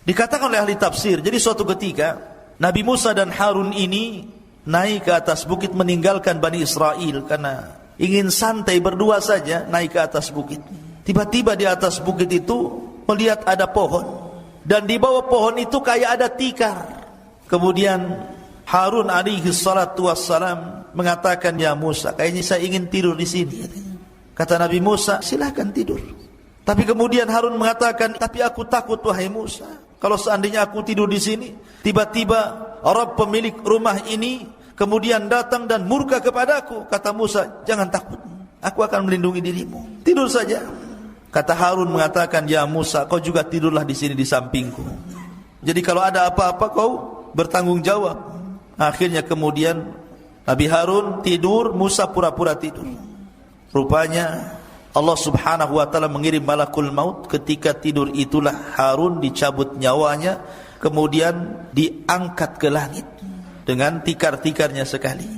Dikatakan oleh ahli tafsir, jadi suatu ketika Nabi Musa dan Harun ini naik ke atas bukit meninggalkan Bani Israel karena ingin santai berdua saja naik ke atas bukit. Tiba-tiba di atas bukit itu melihat ada pohon, dan di bawah pohon itu kayak ada tikar. Kemudian Harun alaihi salatu wassalam mengatakan, ya Musa, kayaknya saya ingin tidur di sini. Kata Nabi Musa, silakan tidur. Tapi kemudian Harun mengatakan, tapi aku takut wahai Musa, kalau seandainya aku tidur di sini, tiba-tiba Rabb pemilik rumah ini kemudian datang dan murka kepadaku. Kata Musa, jangan takut, aku akan melindungi dirimu, tidur saja. Kata Harun mengatakan, ya Musa, kau juga tidurlah di sini di sampingku. Jadi kalau ada apa-apa kau bertanggung jawab. Akhirnya kemudian Nabi Harun tidur, Musa pura-pura tidur. Rupanya Allah subhanahu wa ta'ala mengirim malakul maut. Ketika tidur itulah Harun dicabut nyawanya, kemudian diangkat ke langit dengan tikar-tikarnya sekali.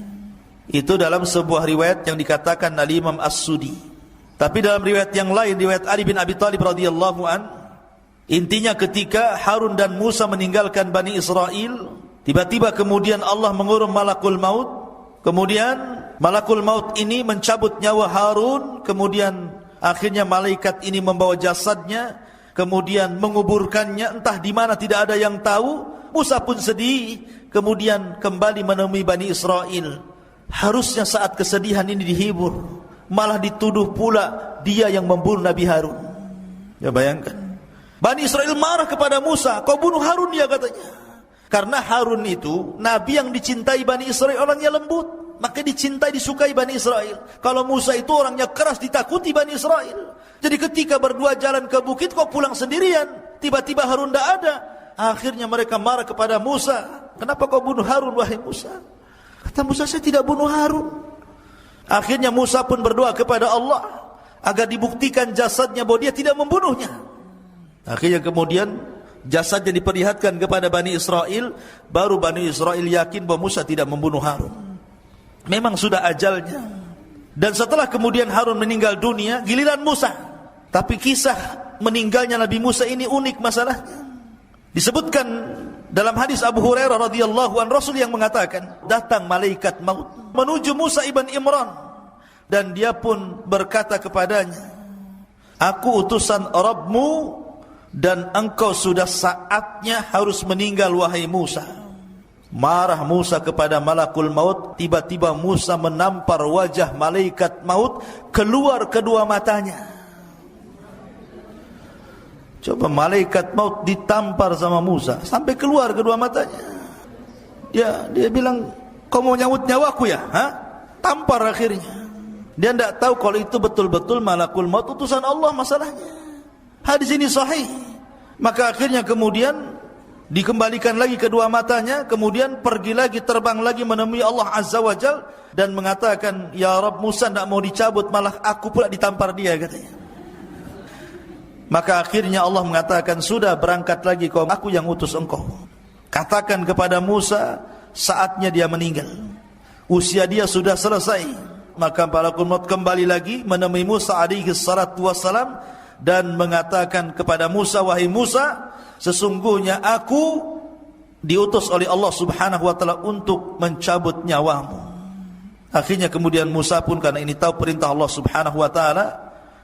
Itu dalam sebuah riwayat yang dikatakan oleh Imam As-Sudi. Tapi dalam riwayat yang lain, riwayat Ali bin Abi Thalib radhiyallahu an, intinya ketika Harun dan Musa meninggalkan Bani Israel, tiba-tiba kemudian Allah mengurum malakul maut. Kemudian malakul maut ini mencabut nyawa Harun. Kemudian akhirnya malaikat ini membawa jasadnya, kemudian menguburkannya entah di mana, tidak ada yang tahu. Musa pun sedih, kemudian kembali menemui Bani Israel. Harusnya saat kesedihan ini dihibur, malah dituduh pula dia yang membunuh Nabi Harun. Ya bayangkan, Bani Israel marah kepada Musa, kau bunuh Harun ya katanya. Karena Harun itu Nabi yang dicintai Bani Israel, orangnya lembut, maka dicintai, disukai Bani Israel. Kalau Musa itu orangnya keras, ditakuti Bani Israel. Jadi ketika berdua jalan ke bukit, kau pulang sendirian, tiba-tiba Harun tidak ada. Akhirnya mereka marah kepada Musa, kenapa kau bunuh Harun wahai Musa? Kata Musa, saya tidak bunuh Harun. Akhirnya Musa pun berdoa kepada Allah agar dibuktikan jasadnya bahwa dia tidak membunuhnya. Akhirnya kemudian jasadnya diperlihatkan kepada Bani Israel. Baru Bani Israel yakin bahwa Musa tidak membunuh Harun. Memang sudah ajalnya. Dan setelah kemudian Harun meninggal dunia, giliran Musa. Tapi kisah meninggalnya Nabi Musa ini unik masalahnya. Disebutkan dalam hadis Abu Hurairah radhiyallahu an, Rasul yang mengatakan, datang malaikat maut menuju Musa ibn Imran, dan dia pun berkata kepadanya, aku utusan Rabbmu dan engkau sudah saatnya harus meninggal wahai Musa. Marah Musa kepada malakul maut. Tiba-tiba Musa menampar wajah malaikat maut, keluar kedua matanya. Coba malaikat maut ditampar sama Musa sampai keluar kedua matanya. Dia bilang, kau mau nyawut nyawaku ya? Tampar akhirnya. Dia tidak tahu kalau itu betul-betul malakul maut utusan Allah masalahnya. Hadis ini sahih. Maka akhirnya kemudian dikembalikan lagi kedua matanya, kemudian pergi lagi, terbang lagi menemui Allah Azza wa Jal dan mengatakan, ya Rabb, Musa tidak mau dicabut, malah aku pula ditampar dia katanya. Maka akhirnya Allah mengatakan, sudah berangkat lagi kau, aku yang utus engkau. Katakan kepada Musa, saatnya dia meninggal, usia dia sudah selesai. Maka malakul maut kembali lagi menemui Musa alaihi salatu wassalam dan mengatakan kepada Musa, wahai Musa, sesungguhnya aku diutus oleh Allah subhanahu wa ta'ala untuk mencabut nyawamu. Akhirnya kemudian Musa pun karena ini tahu perintah Allah subhanahu wa ta'ala,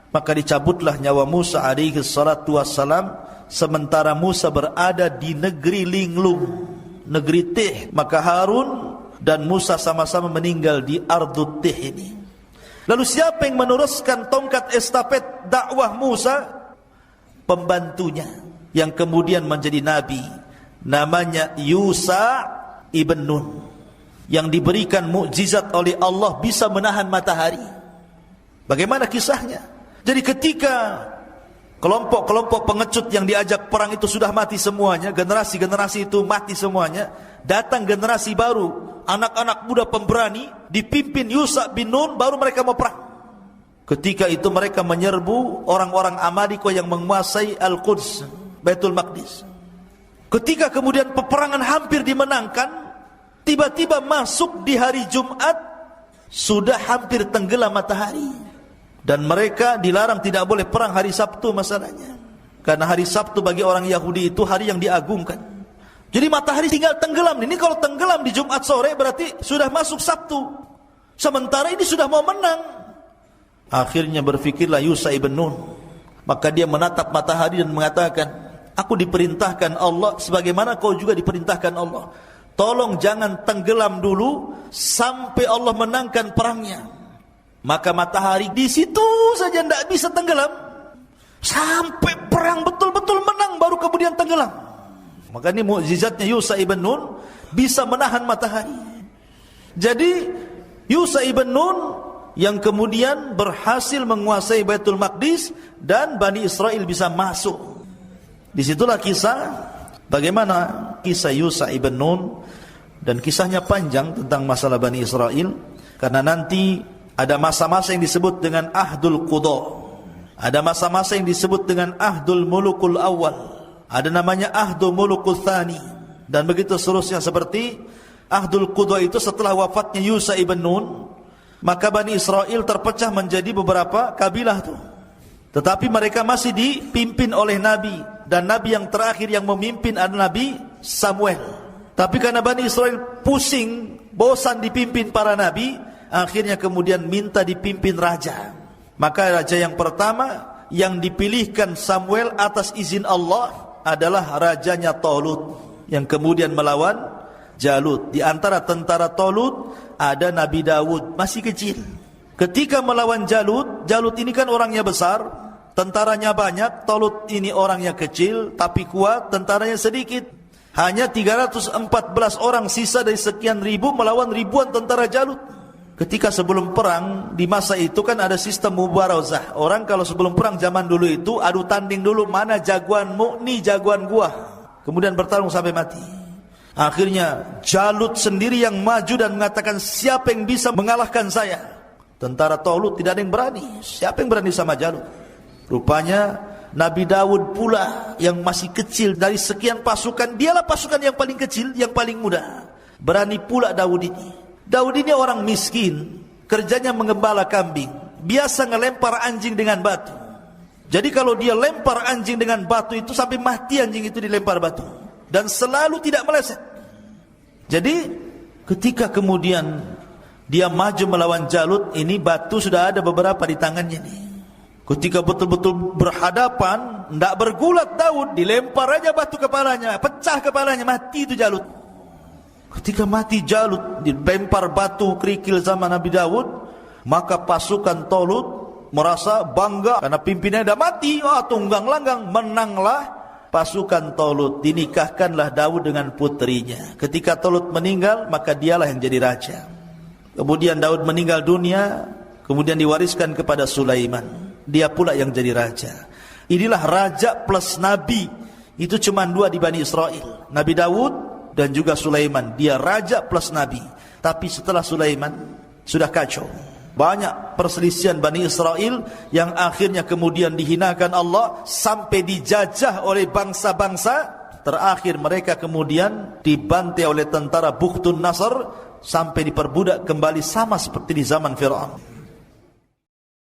maka dicabutlah nyawa Musa alaihi salatu wassalam. Sementara Musa berada di negeri linglung, negeri Tih. Maka Harun dan Musa sama-sama meninggal di Ardut Tih ini. Lalu siapa yang meneruskan tongkat estafet dakwah Musa? Pembantunya yang kemudian menjadi nabi, namanya Yusa ibn Nun, yang diberikan mukjizat oleh Allah bisa menahan matahari. Bagaimana kisahnya? Jadi ketika kelompok-kelompok pengecut yang diajak perang itu sudah mati semuanya, generasi-generasi itu mati semuanya, datang generasi baru, anak-anak muda pemberani dipimpin Yusa bin Nun, baru mereka mau perang. Ketika itu mereka menyerbu orang-orang Amalika yang menguasai Al-Quds, Baitul Maqdis. Ketika kemudian peperangan hampir dimenangkan, tiba-tiba masuk di hari Jumat, sudah hampir tenggelam matahari. Dan mereka dilarang tidak boleh perang hari Sabtu masalahnya. Karena hari Sabtu bagi orang Yahudi itu hari yang diagungkan. Jadi matahari tinggal tenggelam. Ini kalau tenggelam di Jumat sore berarti sudah masuk Sabtu. Sementara ini sudah mau menang. Akhirnya berfikirlah Yusha ibn Nun. Maka dia menatap matahari dan mengatakan, aku diperintahkan Allah sebagaimana kau juga diperintahkan Allah. Tolong jangan tenggelam dulu sampai Allah menangkan perangnya. Maka matahari di situ saja tidak bisa tenggelam. Sampai perang betul-betul menang baru kemudian tenggelam. Maka ini mukjizatnya Yusha ibn Nun bisa menahan matahari. Jadi Yusha ibn Nun yang kemudian berhasil menguasai Baitul Maqdis dan Bani Israel bisa masuk. Disitulah kisah bagaimana kisah Yusha ibn Nun, dan kisahnya panjang tentang masalah Bani Israel, karena nanti ada masa-masa yang disebut dengan Ahdul Qudha, ada masa-masa yang disebut dengan Ahdul Mulukul Awal, ada namanya Ahdul Mulukul Thani, dan begitu seterusnya. Seperti Ahdul Qudha itu setelah wafatnya Yusha ibn Nun, maka Bani Israel terpecah menjadi beberapa kabilah tuh. Tetapi mereka masih dipimpin oleh Nabi, dan Nabi yang terakhir yang memimpin adalah Nabi Samuel. Tapi karena Bani Israel pusing, bosan dipimpin para Nabi, akhirnya kemudian minta dipimpin raja. Maka raja yang pertama yang dipilihkan Samuel atas izin Allah adalah rajanya Talut, yang kemudian melawan Jalut. Di antara tentara Talut ada Nabi Dawud, masih kecil. Ketika melawan Jalut, Jalut ini kan orangnya besar, tentaranya banyak. Talut ini orangnya kecil tapi kuat, tentaranya sedikit. Hanya 314 orang sisa dari sekian ribu melawan ribuan tentara Jalut. Ketika sebelum perang, di masa itu kan ada sistem mubarazah. Orang kalau sebelum perang zaman dulu itu adu tanding dulu, mana jagoanmu, nih jagoan gua. Kemudian bertarung sampai mati. Akhirnya Jalut sendiri yang maju dan mengatakan, siapa yang bisa mengalahkan saya? Tentara Talut tidak ada yang berani. Siapa yang berani sama Jalut? Rupanya Nabi Dawud pula yang masih kecil dari sekian pasukan, dialah pasukan yang paling kecil, yang paling muda. Berani pula Dawud ini. Dawud ini orang miskin, kerjanya mengembala kambing, biasa ngelempar anjing dengan batu. Jadi kalau dia lempar anjing dengan batu itu sampai mati anjing itu dilempar batu, dan selalu tidak meleset. Jadi ketika kemudian dia maju melawan Jalut, ini batu sudah ada beberapa di tangannya nih. Ketika betul-betul berhadapan, tidak bergulat Daud, dilempar aja batu kepalanya, pecah kepalanya, mati itu Jalut. Ketika mati Jalut, dilempar batu kerikil sama Nabi Daud, maka pasukan Talut merasa bangga karena pimpinannya sudah mati. Tunggang langgang, menanglah pasukan Talut. Dinikahkanlah Daud dengan putrinya. Ketika Talut meninggal, maka dialah yang jadi raja. Kemudian Daud meninggal dunia, kemudian diwariskan kepada Sulaiman. Dia pula yang jadi raja. Inilah raja plus nabi. Itu cuma dua di Bani Israel, Nabi Daud dan juga Sulaiman. Dia raja plus nabi. Tapi setelah Sulaiman sudah kacau. Banyak perselisihan Bani Israel yang akhirnya kemudian dihinakan Allah sampai dijajah oleh bangsa-bangsa. Terakhir mereka kemudian dibantai oleh tentara Bukhtun Nasr sampai diperbudak kembali sama seperti di zaman Fir'aun.